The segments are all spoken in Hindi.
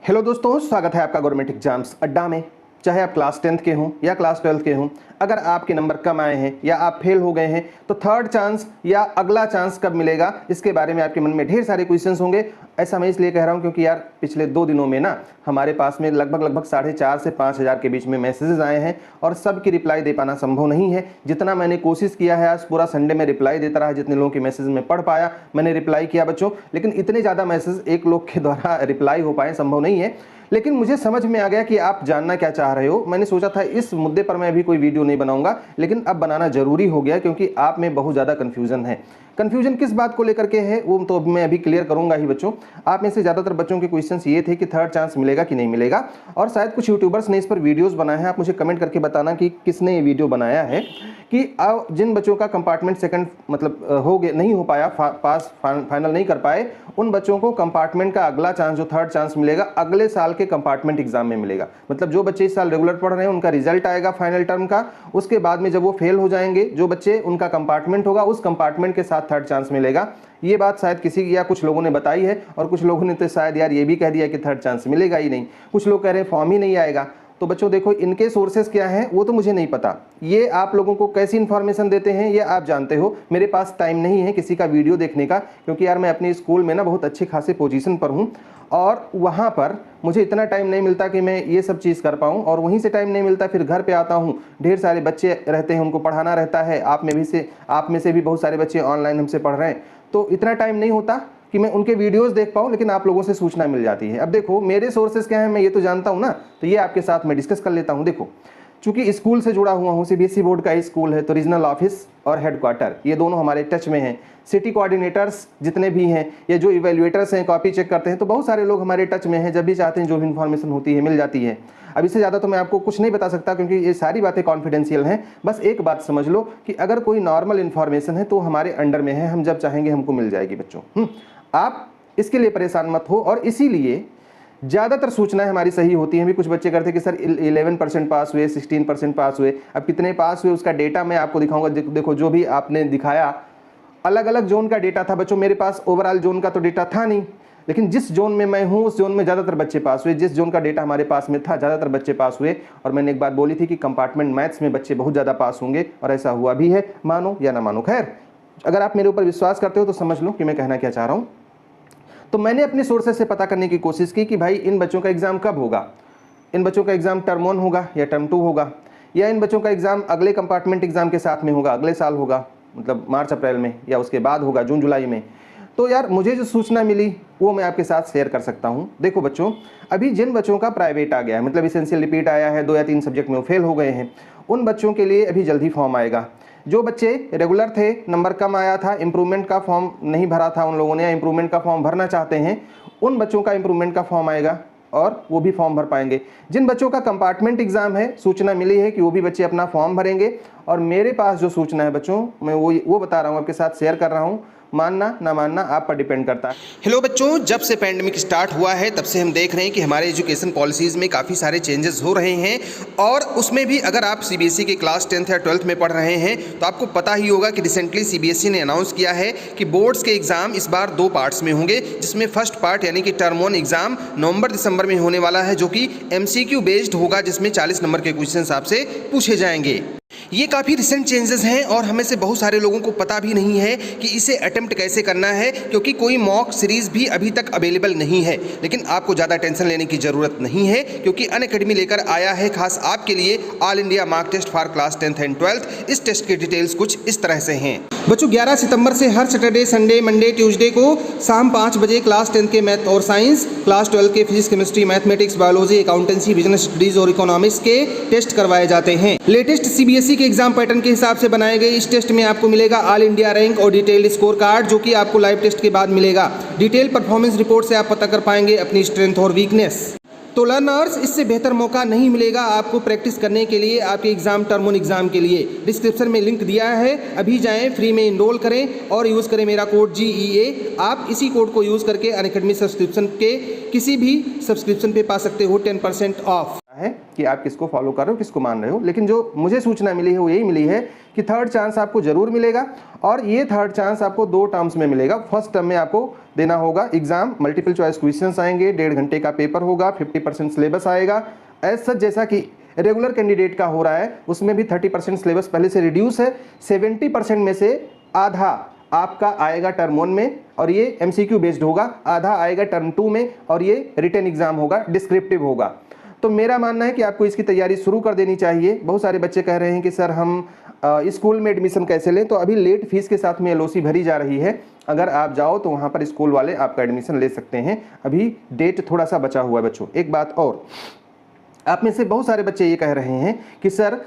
हेलो दोस्तों, स्वागत है आपका गवर्नमेंट एग्जाम्स अड्डा में। चाहे आप क्लास 10th के हों या क्लास 12th के हों, अगर आपके नंबर कम आए हैं या आप फेल हो गए हैं तो थर्ड चांस या अगला चांस कब मिलेगा, इसके बारे में आपके मन में ढेर सारे क्वेश्चंस होंगे। ऐसा मैं इसलिए कह रहा हूं क्योंकि यार पिछले 2 दिनों में ना हमारे पास में लगभग 4,500 से 5,000 के बीच में मैसेजेस आए हैं और सब की रिप्लाई दे पाना संभव नहीं है। जितना मैंने कोशिश किया है, आज पूरा संडे में रिप्लाई देता रहा, जितने लोगों के मैसेज में पढ़ पाया मैंने रिप्लाई किया बच्चों, लेकिन इतने ज़्यादा मैसेज एक लोग के द्वारा रिप्लाई हो पाए संभव नहीं है। लेकिन मुझे समझ में आ गया कि आप जानना क्या चाह रहे हो। मैंने सोचा था इस मुद्दे पर मैं अभी कोई वीडियो नहीं बनाऊंगा, लेकिन अब बनाना जरूरी हो गया क्योंकि आप में बहुत ज़्यादा कन्फ्यूजन है। कन्फ्यूजन किस बात को लेकर के है वो तो मैं अभी क्लियर करूंगा ही बच्चों। आप में से ज़्यादातर बच्चों के क्वेश्चंस ये थे कि थर्ड चांस मिलेगा कि नहीं मिलेगा, और शायद कुछ यूट्यूबर्स ने इस पर वीडियोस बनाए हैं। आप मुझे कमेंट करके बताना कि किसने ये वीडियो बनाया है कि जिन बच्चों का कंपार्टमेंट सेकंड मतलब हो गया नहीं हो पाया, पास फाइनल नहीं कर पाए, उन बच्चों को कंपार्टमेंट का अगला चांस जो थर्ड चांस मिलेगा अगले साल के कंपार्टमेंट एग्जाम में मिलेगा। मतलब जो बच्चे इस साल रेगुलर पढ़ रहे हैं उनका रिजल्ट आएगा फाइनल टर्म का, उसके बाद में जब वो फेल हो जाएंगे, जो बच्चे उनका कंपार्टमेंट होगा उस कंपार्टमेंट के साथ थर्ड चांस मिलेगा। ये बात शायद किसी या कुछ लोगों ने बताई है, और कुछ लोगों ने तो शायद यार ये भी कह दिया कि थर्ड चांस मिलेगा ही नहीं। कुछ लोग कह रहे हैं फॉर्म ही नहीं आएगा। तो बच्चों देखो, इनके सोर्सेस क्या हैं वो तो मुझे नहीं पता। ये आप लोगों को कैसी इन्फॉर्मेशन देते हैं ये आप जानते हो। मेरे पास टाइम नहीं है किसी का वीडियो देखने का, क्योंकि यार मैं अपने स्कूल में ना बहुत अच्छे खासे पोजीशन पर हूँ और वहाँ पर मुझे इतना टाइम नहीं मिलता कि मैं ये सब चीज़ कर पाऊँ, और वहीं से टाइम नहीं मिलता फिर घर पे आता हूँ, ढेर सारे बच्चे रहते हैं उनको पढ़ाना रहता है। आप में से भी बहुत सारे बच्चे ऑनलाइन हमसे पढ़ रहे हैं, तो इतना टाइम नहीं होता कि मैं उनके वीडियोस देख पाऊँ, लेकिन आप लोगों से सूचना मिल जाती है। अब देखो मेरे सोर्सेज क्या हैं मैं ये तो जानता हूँ ना, तो ये आपके साथ मैं डिस्कस कर लेता हूँ। देखो, चूंकि स्कूल से जुड़ा हुआ हूँ, सीबीएसई बोर्ड का ही स्कूल है, तो रीजनल ऑफिस और हेडक्वार्टर ये दोनों हमारे टच में हैं। सिटी कोऑर्डिनेटर्स जितने भी हैं या जो इवेल्युएटर्स हैं, कॉपी चेक करते हैं, तो बहुत सारे लोग हमारे टच में हैं। जब भी चाहते हैं जो भी इन्फॉर्मेशन होती है मिल जाती है। अब इससे ज़्यादा तो मैं आपको कुछ नहीं बता सकता क्योंकि ये सारी बातें कॉन्फिडेंशियल हैं। बस एक बात समझ लो कि अगर कोई नॉर्मल इन्फॉर्मेशन है तो हमारे अंडर में है, हम जब चाहेंगे हमको मिल जाएगी बच्चों। आप इसके लिए परेशान मत हो, और इसीलिए ज़्यादातर सूचनाएं हमारी सही होती हैं। भी कुछ बच्चे करते हैं कि सर 11% पास हुए, 16% पास हुए। अब कितने पास हुए उसका डेटा मैं आपको दिखाऊंगा। देखो जो भी आपने दिखाया अलग अलग जोन का डेटा था बच्चों, मेरे पास ओवरऑल जोन का तो डेटा था नहीं, लेकिन जिस जोन में मैं हूँ उस जोन में ज़्यादातर बच्चे पास हुए। जिस जोन का डेटा हमारे पास में था ज़्यादातर बच्चे पास हुए। और मैंने एक बात बोली थी कि कंपार्टमेंट मैथ्स में बच्चे बहुत ज़्यादा पास होंगे, और ऐसा हुआ भी है, मानो या ना मानो। खैर, अगर आप मेरे ऊपर विश्वास करते हो तो समझ लो कि मैं कहना क्या चाह रहा हूँ। तो मैंने अपने सोर्सेस से पता करने की कोशिश की कि भाई इन बच्चों का एग्ज़ाम कब होगा। इन बच्चों का एग्ज़ाम टर्म 1 होगा या टर्म 2 होगा, या इन बच्चों का एग्ज़ाम अगले कंपार्टमेंट एग्ज़ाम के साथ में होगा, अगले साल होगा, मतलब मार्च अप्रैल में, या उसके बाद होगा जून जुलाई में। तो यार मुझे जो सूचना मिली वो मैं आपके साथ शेयर कर सकता हूँ। देखो बच्चों, अभी जिन बच्चों का प्राइवेट आ गया है, मतलब इसेंशियल रिपीट आया है, 2 या 3 सब्जेक्ट में वो फेल हो गए हैं, उन बच्चों के लिए अभी जल्दी फॉर्म आएगा। जो बच्चे रेगुलर थे, नंबर कम आया था, इंप्रूवमेंट का फॉर्म नहीं भरा था उन लोगों ने, या इंप्रूवमेंट का फॉर्म भरना चाहते हैं, उन बच्चों का इंप्रूवमेंट का फॉर्म आएगा और वो भी फॉर्म भर पाएंगे। जिन बच्चों का कंपार्टमेंट एग्जाम है, सूचना मिली है कि वो भी बच्चे अपना फॉर्म भरेंगे। और मेरे पास जो सूचना है बच्चों, मैं वो बता रहा हूँ, आपके साथ शेयर कर रहा हूँ। मानना ना मानना आप पर डिपेंड करता है। हेलो बच्चों, जब से पैंडेमिक स्टार्ट हुआ है तब से हम देख रहे हैं कि हमारे एजुकेशन पॉलिसीज़ में काफ़ी सारे चेंजेस हो रहे हैं, और उसमें भी अगर आप सीबीएसई के क्लास 10th या 12th में पढ़ रहे हैं तो आपको पता ही होगा कि रिसेंटली सीबीएसई ने अनाउंस किया है कि बोर्ड्स के एग्ज़ाम इस बार 2 पार्ट्स में होंगे, जिसमें फर्स्ट पार्ट यानी कि टर्म 1 एग्ज़ाम नवंबर-दिसंबर में होने वाला है, जो कि MCQ बेस्ड होगा, जिसमें 40 नंबर के क्वेश्चन आपसे पूछे जाएंगे। ये काफ़ी रिसेंट चेंजेस हैं और हमें से बहुत सारे लोगों को पता भी नहीं है कि इसे अटेम्प्ट कैसे करना है, क्योंकि कोई मॉक सीरीज़ भी अभी तक अवेलेबल नहीं है। लेकिन आपको ज़्यादा टेंशन लेने की ज़रूरत नहीं है, क्योंकि अनअकैडमी लेकर आया है खास आपके लिए all India mark test for class 10th and 12th। इस टेस्ट की डिटेल्स कुछ इस तरह से हैं बच्चों। 11 सितंबर से हर सैटरडे, संडे, मंडे, ट्यूसडे को शाम 5 बजे क्लास 10th के मैथ और साइंस, क्लास 12 के physics, chemistry, mathematics, biology, accountancy, business studies और इकोनॉमिक्स के टेस्ट करवाए जाते हैं। लेटेस्ट सीबीएसई के एग्जाम पैटर्न के हिसाब से बनाए गए इस टेस्ट में आपको मिलेगा ऑल इंडिया रैंक और डिटेल्ड स्कोर कार्ड, जो कि आपको लाइव टेस्ट के बाद मिलेगा। डिटेल परफॉर्मेंस रिपोर्ट से आप पता कर पाएंगे अपनी स्ट्रेंथ और वीकनेस। तो लर्नर्स, इससे बेहतर मौका नहीं मिलेगा आपको प्रैक्टिस करने के लिए आपके एग्जाम टर्म 1 एग्जाम के लिए। डिस्क्रिप्शन में लिंक दिया है, अभी जाएं, फ्री में इनरोल करें और यूज़ करें मेरा कोड GEA। आप इसी कोड को यूज़ करके अनअकैडमी सब्सक्रिप्शन के किसी भी सब्सक्रिप्शन पे पा सकते हो 10% ऑफ। है कि आप किसको फॉलो कर रहे हो, किसको मान रहे हो, लेकिन जो मुझे सूचना मिली है वो यही मिली है कि थर्ड चांस आपको जरूर मिलेगा और ये थर्ड चांस आपको 2 टर्म्स में मिलेगा। फर्स्ट टर्म में आपको देना होगा एग्जाम, मल्टीपल चॉइस क्वेश्चंस आएंगे, 1.5 घंटे का पेपर होगा, 50% सिलेबस आएगा। एज सच जैसा कि रेगुलर कैंडिडेट का हो रहा है उसमें भी 30% सिलेबस पहले से रिड्यूस है। 70% में से आधा आपका आएगा टर्म 1 में और ये MCQ बेस्ड होगा, आधा आएगा टर्म 2 में और ये रिटन एग्जाम होगा, डिस्क्रिप्टिव होगा। तो मेरा मानना है कि आपको इसकी तैयारी शुरू कर देनी चाहिए। बहुत सारे बच्चे कह रहे हैं कि सर हम स्कूल में एडमिशन कैसे लें, तो अभी लेट फीस के साथ में LOC भरी जा रही है। अगर आप जाओ तो वहाँ पर स्कूल वाले आपका एडमिशन ले सकते हैं, अभी डेट थोड़ा सा बचा हुआ है बच्चों। एक बात और, आप में से बहुत सारे बच्चे ये कह रहे हैं कि सर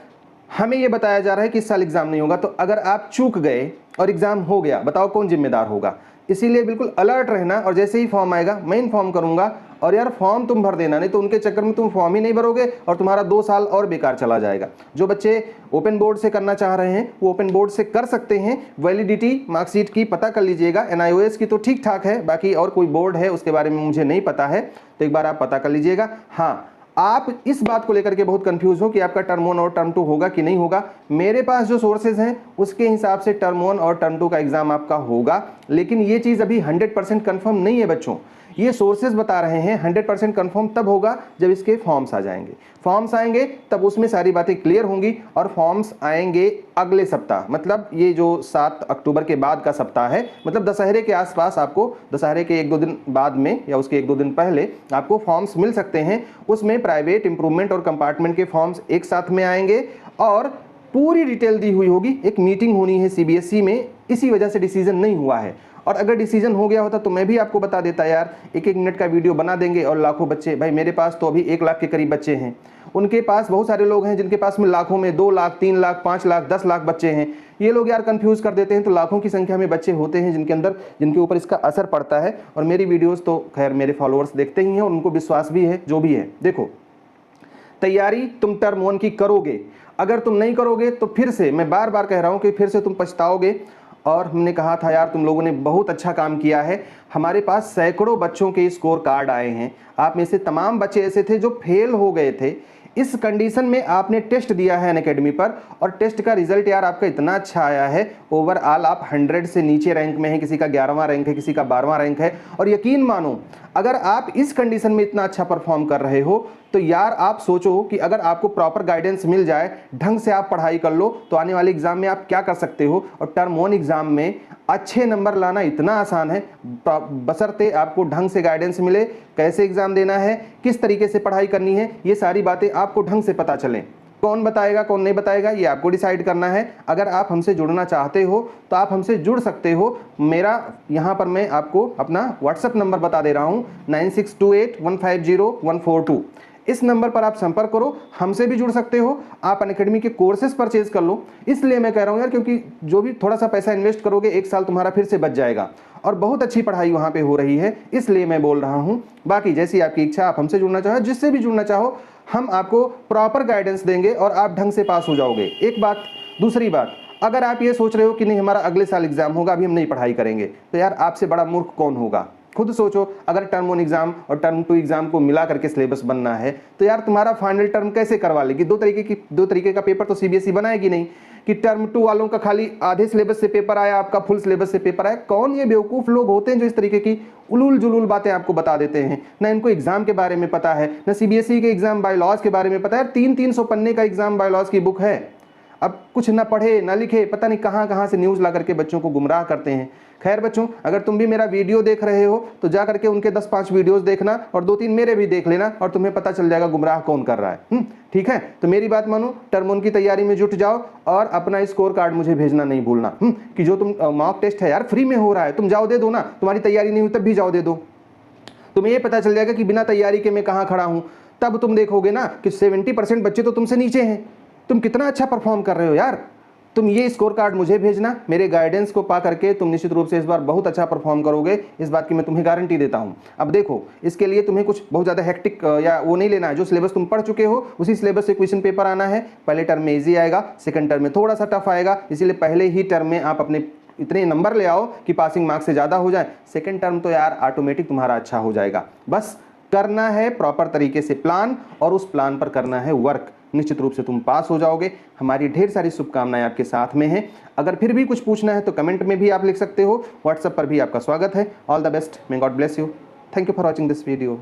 हमें ये बताया जा रहा है कि इस साल एग्जाम नहीं होगा, तो अगर आप चूक गए और एग्जाम हो गया बताओ कौन जिम्मेदार होगा। इसीलिए बिल्कुल अलर्ट रहना और जैसे ही फॉर्म आएगा मैं इन्फॉर्म करूंगा और यार फॉर्म तुम भर देना, नहीं तो उनके चक्कर में तुम फॉर्म ही नहीं भरोगे और तुम्हारा 2 साल और बेकार चला जाएगा। जो बच्चे ओपन बोर्ड से करना चाह रहे हैं वो ओपन बोर्ड से कर सकते हैं। वैलिडिटी मार्कशीट की पता कर लीजिएगा, NIOS की तो ठीक ठाक है, बाकी और कोई बोर्ड है उसके बारे में मुझे नहीं पता है, तो एक बार आप पता कर लीजिएगा। हाँ, आप इस बात को लेकर के बहुत कंफ्यूज हो कि आपका टर्म 1 और टर्म 2 होगा कि नहीं होगा। मेरे पास जो सोर्सेज हैं उसके हिसाब से टर्म 1 और टर्म 2 का एग्जाम आपका होगा, लेकिन ये चीज़ अभी 100% कंफर्म नहीं है बच्चों। ये सोर्सेज बता रहे हैं 100% कंफर्म तब होगा जब इसके फॉर्म्स आ जाएंगे। फॉर्म्स आएंगे तब उसमें सारी बातें क्लियर होंगी और फॉर्म्स आएंगे अगले सप्ताह, मतलब ये जो 7 अक्टूबर के बाद का सप्ताह है, मतलब दशहरे के आसपास आपको, दशहरे के 1-2 दिन बाद में या उसके 1-2 दिन पहले आपको फॉर्म्स मिल सकते हैं। उसमें प्राइवेट, इंप्रूवमेंट और कंपार्टमेंट के फॉर्म्स एक साथ में आएंगे और पूरी डिटेल दी हुई होगी। एक मीटिंग होनी है CBSE में, इसी वजह से डिसीजन नहीं हुआ है। और अगर डिसीजन हो गया होता तो मैं भी आपको बता देता यार, 1-1 मिनट का वीडियो बना देंगे और लाखों बच्चे, भाई मेरे पास तो अभी 1 लाख के करीब बच्चे हैं, उनके पास बहुत सारे लोग हैं जिनके पास में लाखों में 2 लाख, 3 लाख, 5 लाख, 10 लाख बच्चे हैं। ये लोग यार कंफ्यूज कर देते हैं। तो लाखों की संख्या में बच्चे होते हैं जिनके ऊपर इसका असर पड़ता है। और मेरी वीडियोस तो खैर मेरे फॉलोअर्स देखते ही हैं और उनको विश्वास भी है। जो भी है, देखो तैयारी तुम टर्म 1 की करोगे, अगर तुम नहीं करोगे तो फिर से मैं बार बार कह रहा हूं कि फिर से तुम पछताओगे। और हमने कहा था यार तुम लोगों ने बहुत अच्छा काम किया है, हमारे पास सैकड़ों बच्चों के स्कोर कार्ड आए हैं, आप में से तमाम बच्चे ऐसे थे जो फेल हो गए थे। इस कंडीशन में आपने टेस्ट दिया है अनअकैडमी पर और टेस्ट का रिजल्ट यार आपका इतना अच्छा आया है, ओवरऑल आप 100 से नीचे रैंक में हैं, किसी का 11वां रैंक है, किसी का 12वां रैंक है। और यकीन मानो अगर आप इस कंडीशन में इतना अच्छा परफॉर्म कर रहे हो तो यार आप सोचो कि अगर आपको प्रॉपर गाइडेंस मिल जाए, ढंग से आप पढ़ाई कर लो तो आने वाले एग्जाम में आप क्या कर सकते हो। और टर्म 1 एग्जाम में अच्छे नंबर लाना इतना आसान है, बशर्ते आपको ढंग से गाइडेंस मिले, कैसे एग्जाम देना है, किस तरीके से पढ़ाई करनी है, ये सारी बातें आपको ढंग से पता चलें। कौन बताएगा कौन नहीं बताएगा ये आपको डिसाइड करना है। अगर आप हमसे जुड़ना चाहते हो तो आप हमसे जुड़ सकते हो। मेरा यहाँ पर मैं आपको अपना व्हाट्सएप नंबर बता दे रहा हूँ 9628150142। इस नंबर पर आप संपर्क करो, हमसे भी जुड़ सकते हो। आप अनअकैडमी के कोर्सेज परचेज कर लो। इसलिए मैं कह रहा हूँ यार, क्योंकि जो भी थोड़ा सा पैसा इन्वेस्ट करोगे 1 साल तुम्हारा फिर से बच जाएगा और बहुत अच्छी पढ़ाई वहाँ पे हो रही है, इसलिए मैं बोल रहा हूँ। बाकी जैसी आपकी इच्छा, आप हमसे जुड़ना चाहो, जिससे भी जुड़ना चाहो, हम आपको प्रॉपर गाइडेंस देंगे और आप ढंग से पास हो जाओगे। एक बात। दूसरी बात, अगर आप ये सोच रहे हो कि नहीं हमारा अगले साल एग्जाम होगा, अभी हम नहीं पढ़ाई करेंगे, तो यार आपसे बड़ा मूर्ख कौन होगा। खुद सोचो, अगर टर्म 1 एग्जाम और टर्म 2 एग्जाम को मिला करके सिलेबस बनना है तो यार तुम्हारा फाइनल टर्म कैसे करवा लेगी। दो तरीके का पेपर तो CBSE बनाएगी नहीं कि टर्म 2 वालों का खाली आधे सिलेबस से पेपर आया, आपका फुल सिलेबस से पेपर आया। कौन ये बेवकूफ़ लोग होते हैं जो इस तरीके की उलूल जुलूल बातें आपको बता देते हैं। ना इनको एग्जाम के बारे में पता है, ना CBSE के एग्जाम बायलॉज के बारे में पता है। 300 पन्ने का एग्जाम बायलॉज की बुक है, अब कुछ ना पढ़े ना लिखे, पता नहीं कहाँ कहाँ से न्यूज़ ला करके बच्चों को गुमराह करते हैं। खैर बच्चों, अगर तुम भी मेरा वीडियो देख रहे हो तो जा करके उनके 10-5 वीडियोस देखना और 2-3 मेरे भी देख लेना और तुम्हें पता चल जाएगा गुमराह कौन कर रहा है। ठीक है, तो मेरी बात मानो, टर्म 1 की तैयारी में जुट जाओ और अपना स्कोर कार्ड मुझे भेजना नहीं भूलना। कि जो तुम मॉक टेस्ट है यार फ्री में हो रहा है, तुम जाओ दे दो ना, तुम्हारी तैयारी नहीं हुई तब भी जाओ दे दो। तुम्हें ये पता चल जाएगा कि बिना तैयारी के मैं कहाँ खड़ा हूँ। तब तुम देखोगे ना कि 70% बच्चे तो तुमसे नीचे हैं। तुम कितना अच्छा परफॉर्म कर रहे हो यार। तुम ये स्कोर कार्ड मुझे भेजना, मेरे गाइडेंस को पा करके तुम निश्चित रूप से इस बार बहुत अच्छा परफॉर्म करोगे, इस बात की मैं तुम्हें गारंटी देता हूँ। अब देखो, इसके लिए तुम्हें कुछ बहुत ज़्यादा हेक्टिक या वो नहीं लेना है। जो सिलेबस तुम पढ़ चुके हो उसी सिलेबस से क्वेश्चन पेपर आना है। पहले टर्म में ईजी आएगा, सेकंड टर्म में थोड़ा सा टफ आएगा, इसीलिए पहले ही टर्म में आप अपने इतने नंबर ले आओ कि पासिंग मार्क्स से ज़्यादा हो जाए। सेकंड टर्म तो यार ऑटोमेटिक तुम्हारा अच्छा हो जाएगा। बस करना है प्रॉपर तरीके से प्लान, और उस प्लान पर करना है वर्क। निश्चित रूप से तुम पास हो जाओगे। हमारी ढेर सारी शुभकामनाएं आपके साथ में हैं। अगर फिर भी कुछ पूछना है तो कमेंट में भी आप लिख सकते हो, व्हाट्सएप पर भी आपका स्वागत है। All the best, may God bless you. Thank you for watching this video.